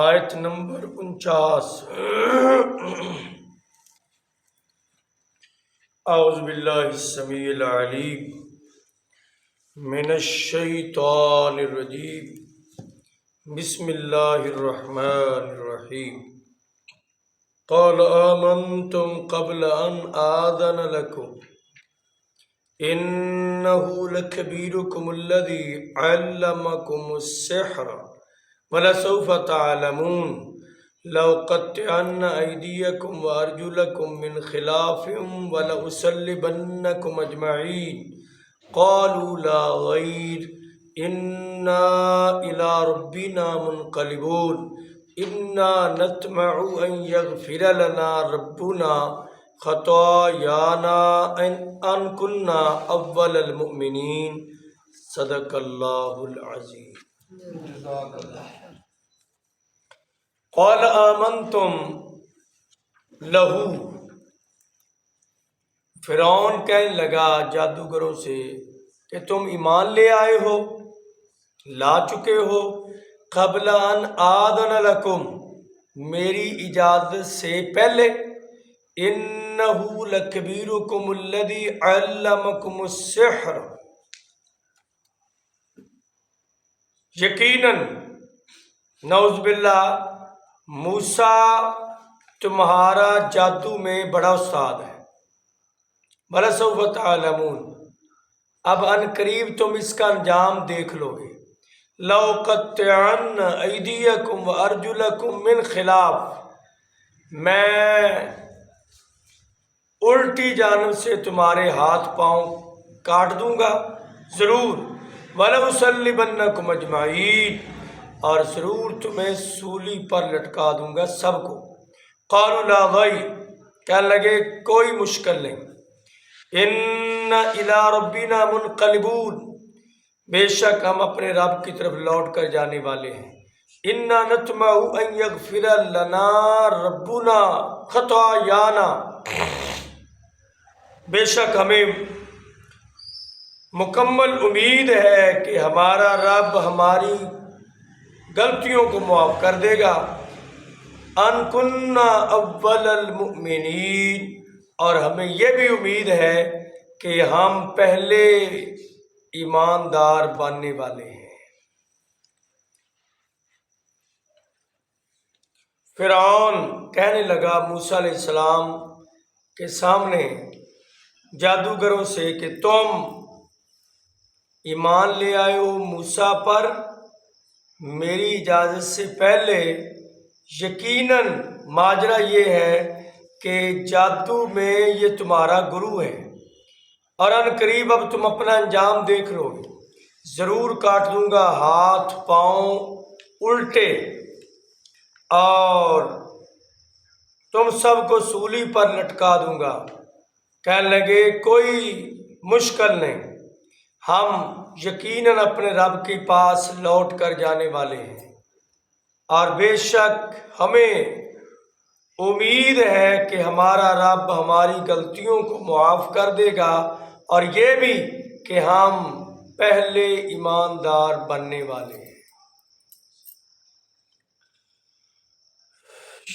آیت نمبر 49۔ اعوذ باللہ السمیع العلیم من الشیطان الرجیم، بسم اللہ الرحمن الرحیم۔ قال آمنتم قبل ان آذن لكم انه لكبيركم الذي علمكم السحر وَلَسَوْفَ تَعْلَمُونَ لَأُقَطِّعَنَّ أَيْدِيَكُمْ وَأَرْجُلَكُمْ مِنْ خِلَافٍ وَلَأُصَلِّبَنَّكُمْ أَجْمَعِينَ قَالُوا لَا غَيْرَ إِنَّا إِلَىٰ رَبِّنَا مُنْقَلِبُونَ إِنَّا نَطْمَعُ أَنْ يَغْفِرَ لَنَا رَبُّنَا خَطَايَانَا أَنْ كُنَّا أَوَّلَ الْمُؤْمِنِينَ۔ صدق اللہ العظیم۔ قال آمنتم لہو، فرعون کہنے لگا جادوگروں سے کہ تم ایمان لے آئے ہو، لا چکے ہو، قبل ان آذن لکم، میری اجازت سے پہلے، انہ لکبیرکم الذی علمکم السحر، یقیناً نعوذ باللہ موسیٰ تمہارا جادو میں بڑا استاد ہے۔ وَلَسَوْفَ تَعْلَمُونَ، اب ان قریب تم اس کا انجام دیکھ لو گے۔ لَأُقَطِّعَنَّ أَيْدِيَكُمْ وَأَرْجُلَكُمْ مِنْ خِلَافٍ، میں الٹی جانب سے تمہارے ہاتھ پاؤں کاٹ دوں گا ضرور۔ وَلَأُصَلِّبَنَّكُمْ أَجْمَعِينَ، اور ضرور تمہیں سولی پر لٹکا دوں گا سب کو۔ قالوا لا غیر، کہنے لگے کوئی مشکل نہیں۔ اِنَّ إِلَىٰ رَبِّنَا مُنْقَلِبُونَ، بے شک ہم اپنے رب کی طرف لوٹ کر جانے والے ہیں۔ اِنَّا نَطْمَعُ أَن يَغْفِرَ لَنَا رَبُّنَا خَطَايَانَا، بے شک ہمیں مکمل امید ہے کہ ہمارا رب ہماری غلطیوں کو معاف کر دے گا۔ ان کننا اول المؤمنین، اور ہمیں یہ بھی امید ہے کہ ہم پہلے ایماندار بننے والے ہیں۔ فرعون کہنے لگا موسیٰ علیہ السلام کے سامنے جادوگروں سے کہ تم ایمان لے آئے ہو موسیٰ پر میری اجازت سے پہلے، یقیناً ماجرا یہ ہے کہ جادو میں یہ تمہارا گرو ہے، اور ان قریب اب تم اپنا انجام دیکھ لو گے، ضرور کاٹ دوں گا ہاتھ پاؤں الٹے، اور تم سب کو سولی پر لٹکا دوں گا۔ کہنے لگے کوئی مشکل نہیں، ہم یقیناً اپنے رب کے پاس لوٹ کر جانے والے ہیں، اور بے شک ہمیں امید ہے کہ ہمارا رب ہماری غلطیوں کو معاف کر دے گا، اور یہ بھی کہ ہم پہلے ایماندار بننے والے ہیں۔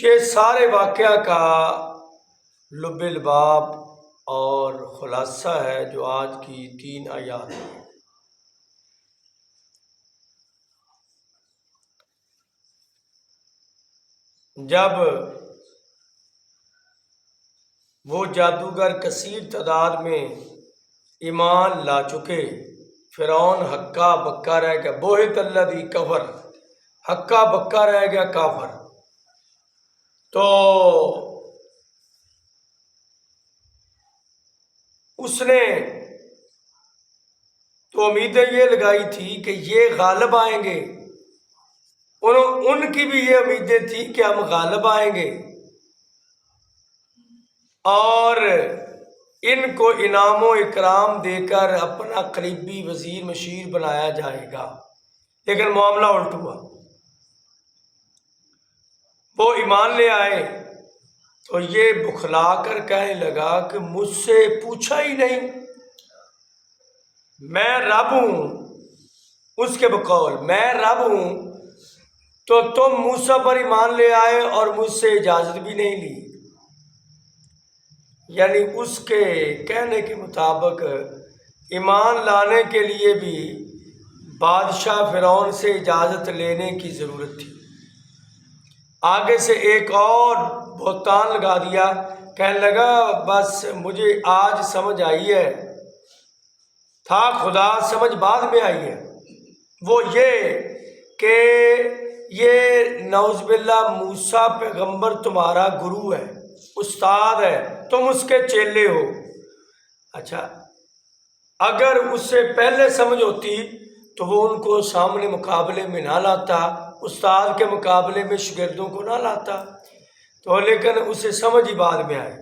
یہ سارے واقعہ کا لب لباب اور خلاصہ ہے جو آج کی 3 آیات ہیں۔ جب وہ جادوگر کثیر تعداد میں ایمان لا چکے، فرعون ہکا بکا رہ گیا، بہت الذی کفر، ہکا بکا رہ گیا کافر۔ تو اس نے تو امیدیں یہ لگائی تھی کہ یہ غالب آئیں گے، ان کی بھی یہ امیدیں تھیں کہ ہم غالب آئیں گے اور ان کو انعام و اکرام دے کر اپنا قریبی وزیر مشیر بنایا جائے گا، لیکن معاملہ الٹ ہوا۔ وہ ایمان لے آئے تو یہ بخلا کر کہنے لگا کہ مجھ سے پوچھا ہی نہیں، میں رب ہوں، اس کے بقول میں رب ہوں، تو تم موسیٰ پر ایمان لے آئے اور مجھ سے اجازت بھی نہیں لی، یعنی اس کے کہنے کے مطابق ایمان لانے کے لیے بھی بادشاہ فرعون سے اجازت لینے کی ضرورت تھی۔ آگے سے ایک اور بہتان لگا دیا، کہنے لگا بس مجھے آج سمجھ آئی ہے، تھا خدا سمجھ بعد میں آئی ہے، وہ یہ کہ یہ نعوذ باللہ موسیٰ پیغمبر تمہارا گرو ہے، استاد ہے، تم اس کے چیلے ہو۔ اچھا، اگر اس سے پہلے سمجھ ہوتی تو وہ ان کو سامنے مقابلے میں نہ لاتا، استاد کے مقابلے میں شاگردوں کو نہ لاتا، تو لیکن اسے سمجھ ہی بعد میں آئی۔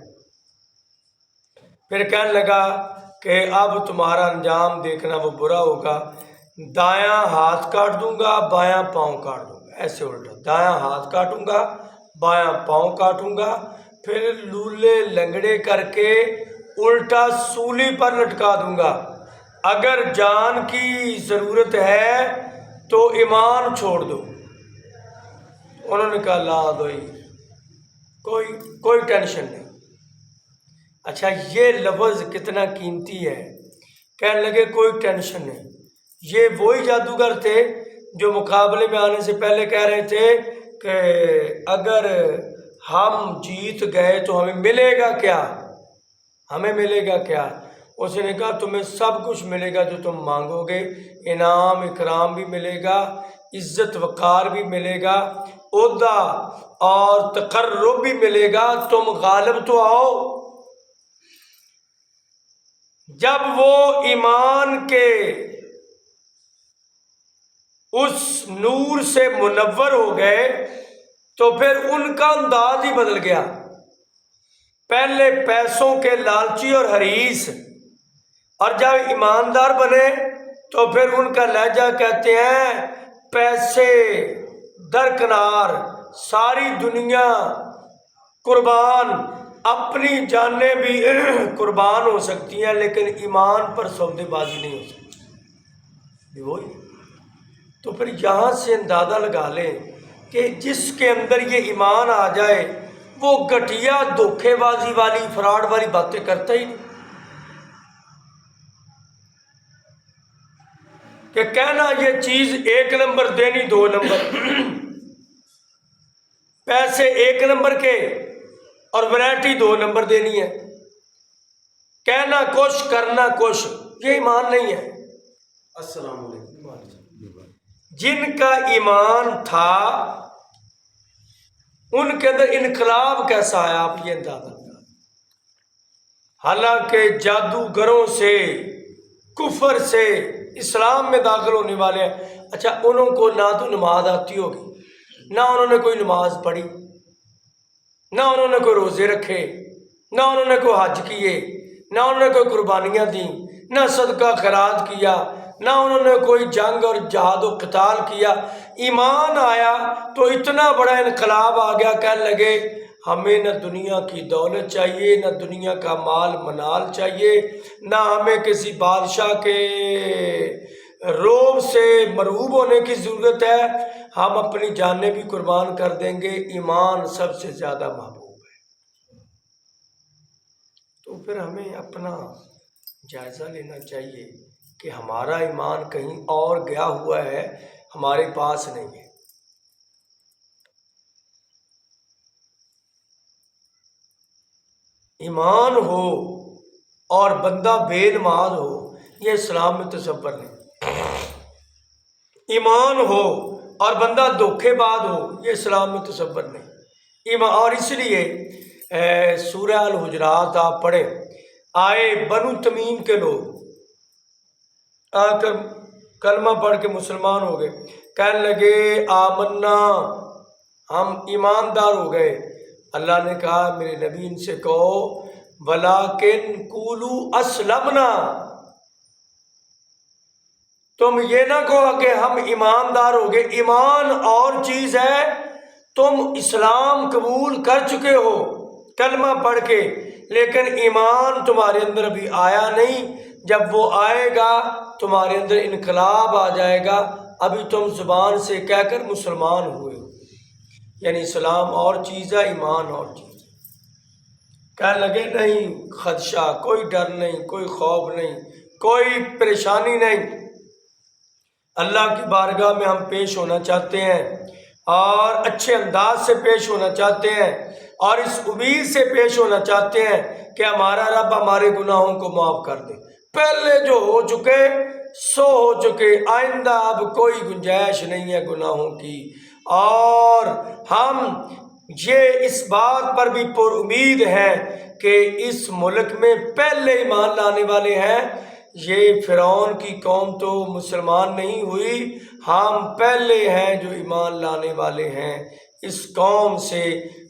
پھر کہنے لگا کہ اب تمہارا انجام دیکھنا وہ برا ہوگا، دایاں ہاتھ کاٹ دوں گا، بایاں پاؤں کاٹ دوں گا، ایسے الٹا، دایاں ہاتھ کاٹوں گا، بایاں پاؤں کاٹوں گا، پھر لولے لنگڑے کر کے الٹا سولی پر لٹکا دوں گا۔ اگر جان کی ضرورت ہے تو ایمان چھوڑ دو۔ انہوں نے کہا لا دوئی، کوئی ٹینشن نہیں۔ اچھا، یہ لفظ کتنا قیمتی ہے، کہنے لگے کوئی ٹینشن نہیں۔ یہ وہی جادوگر تھے جو مقابلے میں آنے سے پہلے کہہ رہے تھے کہ اگر ہم جیت گئے تو ہمیں ملے گا کیا، ہمیں ملے گا کیا؟ اس نے کہا تمہیں سب کچھ ملے گا جو تم مانگو گے، انعام اکرام بھی ملے گا، عزت وقار بھی ملے گا، عہدہ اور تقرب بھی ملے گا، تم غالب تو آؤ۔ جب وہ ایمان کے اس نور سے منور ہو گئے تو پھر ان کا انداز ہی بدل گیا۔ پہلے پیسوں کے لالچی اور حریص، اور جب ایماندار بنے تو پھر ان کا لہجہ کہتے ہیں پیسے درکنار، ساری دنیا قربان، اپنی جانیں بھی قربان ہو سکتی ہیں لیکن ایمان پر سودے بازی نہیں ہو سکتی۔ وہی تو پھر یہاں سے اندازہ لگا لیں کہ جس کے اندر یہ ایمان آ جائے وہ گھٹیا دھوکے بازی والی فراڈ والی باتیں کرتا ہی نہیں۔ کہ کہنا یہ چیز 1 نمبر دینی 2 نمبر، پیسے 1 نمبر کے اور ورائٹی 2 نمبر دینی ہے، کہنا کچھ کرنا کچھ، یہ ایمان نہیں ہے۔ السلام علیکم۔ جن کا ایمان تھا ان کے اندر انقلاب کیسا آیا، آپ یہ اندازہ لگا۔ حالانکہ جادوگروں سے، کفر سے اسلام میں داخل ہونے والے ہیں، اچھا انہوں کو نہ تو نماز آتی ہوگی، نہ انہوں نے کوئی نماز پڑھی، نہ انہوں نے کوئی روزے رکھے، نہ انہوں نے کوئی حج کیے، نہ انہوں نے کوئی قربانیاں دیں، نہ صدقہ خیرات کیا، نہ انہوں نے کوئی جنگ اور جہاد و قتال کیا۔ ایمان آیا تو اتنا بڑا انقلاب آ گیا، کہنے لگے ہمیں نہ دنیا کی دولت چاہیے، نہ دنیا کا مال منال چاہیے، نہ ہمیں کسی بادشاہ کے روب سے مرعوب ہونے کی ضرورت ہے، ہم اپنی جانیں بھی قربان کر دیں گے، ایمان سب سے زیادہ محبوب ہے۔ تو پھر ہمیں اپنا جائزہ لینا چاہیے کہ ہمارا ایمان کہیں اور گیا ہوا ہے، ہمارے پاس نہیں ہے۔ ایمان ہو اور بندہ بے نماز ہو، یہ اسلام میں تصور نہیں۔ ایمان ہو اور بندہ دھوکے باز ہو، یہ اسلام میں تصور نہیں۔ ایمان، اور اس لیے سورہ الحجرات آپ پڑھیں، آئے بنو تمیم کے لوگ آ کر کلمہ پڑھ کے مسلمان ہو گئے، کہنے لگے آمنا، ہم ایماندار ہو گئے۔ اللہ نے کہا میرے نبی ان سے کہو وَلَٰكِن قُولُوا أَسْلَمْنَا، تم یہ نہ کہو کہ ہم ایماندار ہو گئے، ایمان اور چیز ہے، تم اسلام قبول کر چکے ہو کلمہ پڑھ کے، لیکن ایمان تمہارے اندر ابھی آیا نہیں، جب وہ آئے گا تمہارے اندر انقلاب آ جائے گا، ابھی تم زبان سے کہہ کر مسلمان ہوئے ہو، یعنی اسلام اور چیز ہے، ایمان اور چیز ہے۔ کہنے لگے نہیں خدشہ، کوئی ڈر نہیں، کوئی خوف نہیں، کوئی پریشانی نہیں، اللہ کی بارگاہ میں ہم پیش ہونا چاہتے ہیں اور اچھے انداز سے پیش ہونا چاہتے ہیں اور اس امید سے پیش ہونا چاہتے ہیں کہ ہمارا رب ہمارے گناہوں کو معاف کر دے۔ پہلے جو ہو چکے سو ہو چکے، آئندہ اب کوئی گنجائش نہیں ہے گناہوں کی، اور ہم یہ اس بات پر بھی پر امید ہیں کہ اس ملک میں پہلے ایمان لانے والے ہیں۔ یہ فرعون کی قوم تو مسلمان نہیں ہوئی، ہم پہلے ہیں جو ایمان لانے والے ہیں، اس قوم سے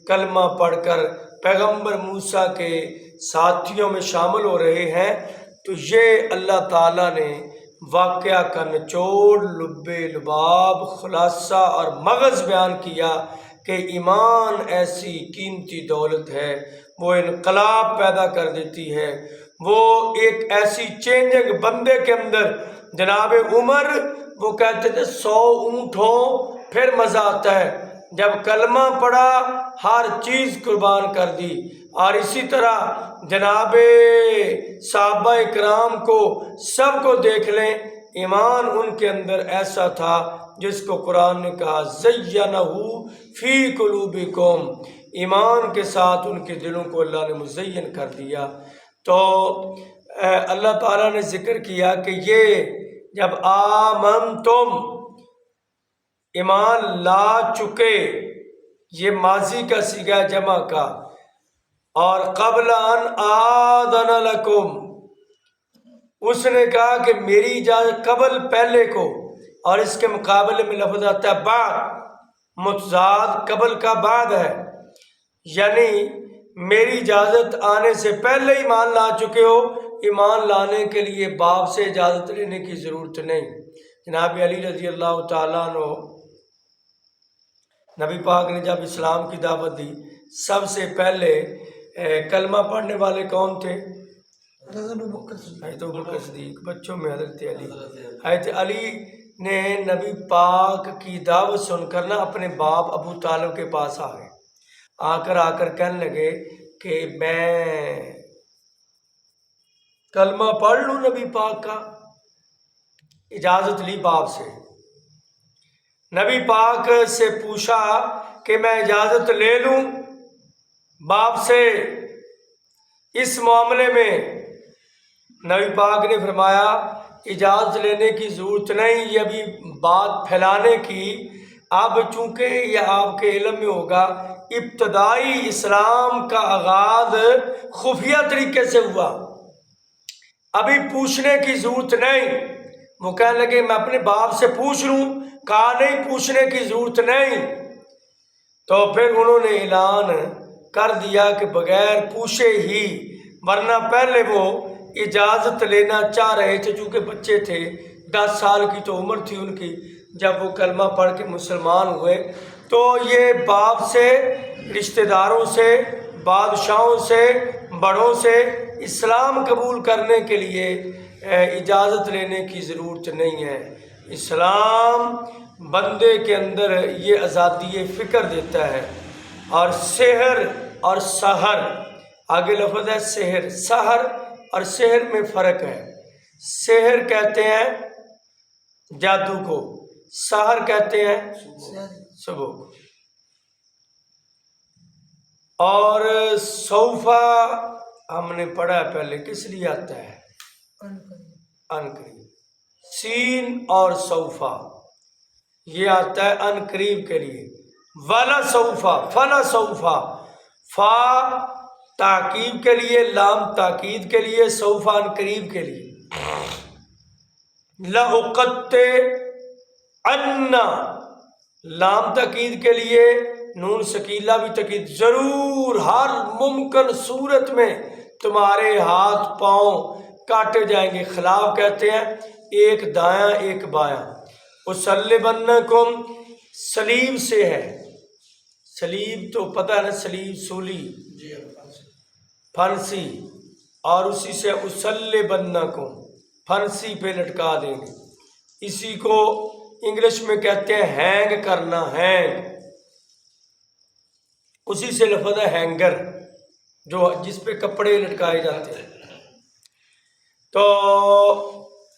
کلمہ پڑھ کر پیغمبر موسیٰ کے ساتھیوں میں شامل ہو رہے ہیں۔ تو یہ اللہ تعالیٰ نے واقعہ کا نچوڑ، لب لباب، خلاصہ اور مغز بیان کیا کہ ایمان ایسی قیمتی دولت ہے، وہ انقلاب پیدا کر دیتی ہے، وہ ایک ایسی چینجنگ بندے کے اندر۔ جناب عمر وہ کہتے تھے 100 اونٹ ہوں پھر مزہ آتا ہے، جب کلمہ پڑھا ہر چیز قربان کر دی۔ اور اسی طرح جناب صحابہ اکرام کو سب کو دیکھ لیں، ایمان ان کے اندر ایسا تھا جس کو قرآن نے کہا زینہ فی قلوبکم، ایمان کے ساتھ ان کے دلوں کو اللہ نے مزین کر دیا۔ تو اللہ تعالیٰ نے ذکر کیا کہ یہ جب آمنتم، ایمان لا چکے، یہ ماضی کا صیغہ جمع کا، اور قبل ان آذن لکم، اس نے کہا کہ میری اجازت قبل پہلے کو، اور اس کے مقابلے میں لفظ آتا ہے بعد، متضاد قبل کا بعد ہے، یعنی میری اجازت آنے سے پہلے ایمان لا چکے ہو، ایمان لانے کے لیے باپ سے اجازت لینے کی ضرورت نہیں۔ جناب علی رضی اللہ تعالیٰ عنہ، نبی پاک نے جب اسلام کی دعوت دی، سب سے پہلے کلمہ پڑھنے والے کون تھے؟ حضرت ابوبکر صدیق، بچوں میں حضرت علی۔ حضرت علی نے نبی پاک کی دعوت سن کر اپنے باپ ابو طالب کے پاس آ گئے، آ کر کہنے لگے کہ میں کلمہ پڑھ لوں نبی پاک کا؟ اجازت لی باپ سے، نبی پاک سے پوچھا کہ میں اجازت لے لوں باپ سے اس معاملے میں؟ نبی پاک نے فرمایا اجازت لینے کی ضرورت نہیں، یہ ابھی بات پھیلانے کی، اب چونکہ یہ آپ کے علم میں ہوگا ابتدائی اسلام کا آغاز خفیہ طریقے سے ہوا، ابھی پوچھنے کی ضرورت نہیں۔ وہ کہنے لگے میں اپنے باپ سے پوچھ لوں؟ کہا نہیں، پوچھنے کی ضرورت نہیں۔ تو پھر انہوں نے اعلان کر دیا کہ بغیر پوچھے ہی، ورنہ پہلے وہ اجازت لینا چاہ رہے تھے، چونکہ بچے تھے، 10 سال کی تو عمر تھی ان کی جب وہ کلمہ پڑھ کے مسلمان ہوئے، تو یہ باپ سے، رشتہ داروں سے، بادشاہوں سے، بڑوں سے اسلام قبول کرنے کے لیے اجازت لینے کی ضرورت نہیں ہے۔ اسلام بندے کے اندر یہ آزادی فکر دیتا ہے۔ اور سحر اور سحر، آگے لفظ ہے سحر، سحر اور سحر میں فرق ہے۔ سحر کہتے ہیں جادو کو، سحر کہتے ہیں صبح کو۔ اور صوفہ ہم نے پڑھا پہلے، کس لیے آتا ہے؟ ان قریب۔ سین اور صوفہ یہ آتا ہے ان قریب کے لیے۔ ولا صوفہ، فلا صوفہ، فا تاکید کے لیے، لام تاکید کے لیے، صوفہ ان قریب کے لیے۔ لأقطعن، لام تاکید کے لیے، نون سکیلہ بھی تاکید، ضرور ہر ممکن صورت میں تمہارے ہاتھ پاؤں کاٹے جائیں گے۔ خلاف کہتے ہیں ایک دایاں ایک بایاں۔ اصلبنکم سلیب سے ہے، سلیب تو پتہ ہے نا، سلیب سولی، پھانسی، اور اسی سے اصلبنکم، پھانسی پہ لٹکا دیں گے۔ اسی کو انگلش میں کہتے ہیں ہینگ کرنا، ہینگ، اسی سے لفظ ہے ہینگر، جو جس پہ کپڑے لٹکائے جاتے ہیں۔ تو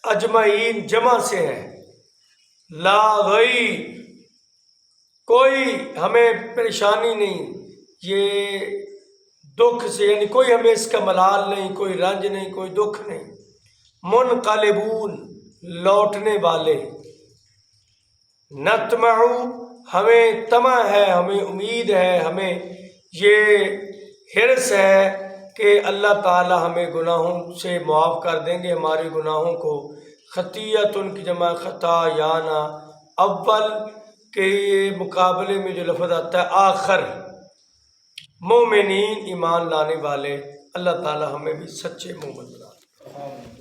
اجمعین جمع سے ہے، لا غیر، کوئی ہمیں پریشانی نہیں، یہ دکھ سے یعنی کوئی ہمیں اس کا ملال نہیں، کوئی رنج نہیں، کوئی دکھ نہیں۔ منقلبون، لوٹنے والے، نطمع، ہمیں طمع ہے، ہمیں امید ہے، ہمیں یہ حرص ہے کہ اللہ تعالی ہمیں گناہوں سے معاف کر دیں گے، ہمارے گناہوں کو۔ خطیت ان کی جمع خطا یانا، اول کے مقابلے میں جو لفظ آتا ہے آخر، مومنین ایمان لانے والے، اللہ تعالی ہمیں بھی سچے مومن بنا دے۔